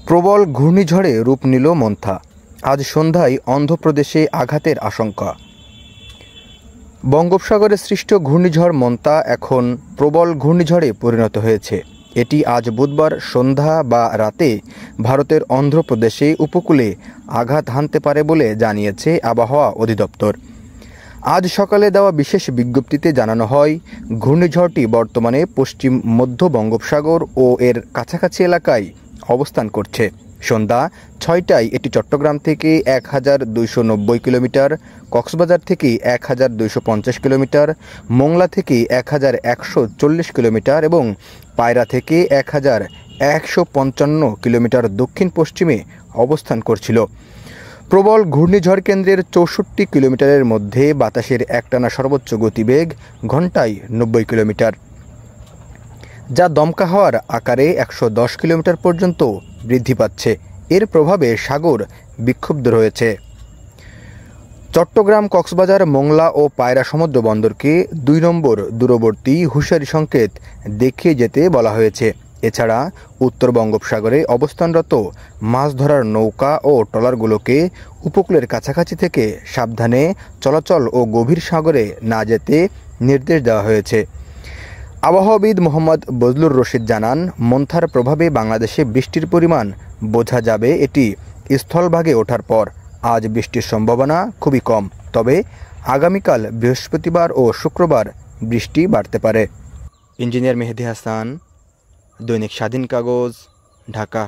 প্রবল ঘূর্ণিঝড়ে রূপ নিল মন্থা। আজ সন্ধ্যায় অন্ধ্রপ্রদেশে আঘাতের আশঙ্কা। বঙ্গোপসাগরে সৃষ্ট ঘূর্ণিঝড় মন্থা এখন প্রবল ঘূর্ণিঝড়ে পরিণত হয়েছে। এটি আজ বুধবার সন্ধ্যা বা রাতে ভারতের অন্ধ্রপ্রদেশে উপকূলে আঘাত হানতে পারে বলে জানিয়েছে আবহাওয়া অধিদপ্তর। আজ সকালে দেওয়া বিশেষ বিজ্ঞপ্তিতে জানানো হয়, ঘূর্ণিঝড়টি বর্তমানে পশ্চিম মধ্য বঙ্গোপসাগর ও এর কাছাকাছি এলাকায় অবস্থান করছে। সন্ধ্যা 6টায় এটি চট্টগ্রাম থেকে 1290 কিলোমিটার, কক্সবাজার থেকে 1250 কিলোমিটার, মোংলা থেকে 1140 কিলোমিটার এবং পায়রা থেকে 1155 কিলোমিটার দক্ষিণ পশ্চিমে অবস্থান করছিল। প্রবল ঘূর্ণিঝড় কেন্দ্রের 64 কিলোমিটারের মধ্যে বাতাসের একটানা সর্বোচ্চ গতিবেগ ঘন্টায় 90 কিলোমিটার, যা দমকা হওয়ার আকারে 110 কিলোমিটার পর্যন্ত বৃদ্ধি পাচ্ছে। এর প্রভাবে সাগর বিক্ষুব্ধ রয়েছে। চট্টগ্রাম, কক্সবাজার, মোংলা ও পায়রা সমুদ্র বন্দরকে 2 নম্বর দূরবর্তী হুঁশিয়ারি সংকেত দেখিয়ে যেতে বলা হয়েছে। এছাড়া উত্তর বঙ্গোপসাগরে অবস্থানরত মাছ ধরার নৌকা ও ট্রলারগুলোকে উপকূলের কাছাকাছি থেকে সাবধানে চলাচল ও গভীর সাগরে না যেতে নির্দেশ দেওয়া হয়েছে। আবহাওয়াবিদ মোহাম্মদ বজলুর রশিদ জানান, মন্থার প্রভাবে বাংলাদেশে বৃষ্টির পরিমাণ বোঝা যাবে এটি স্থলভাগে ওঠার পর। আজ বৃষ্টির সম্ভাবনা খুবই কম, তবে আগামীকাল বৃহস্পতিবার ও শুক্রবার বৃষ্টি বাড়তে পারে। ইঞ্জিনিয়ার মেহেদি হাসান, দৈনিক স্বাধীন কাগজ, ঢাকা।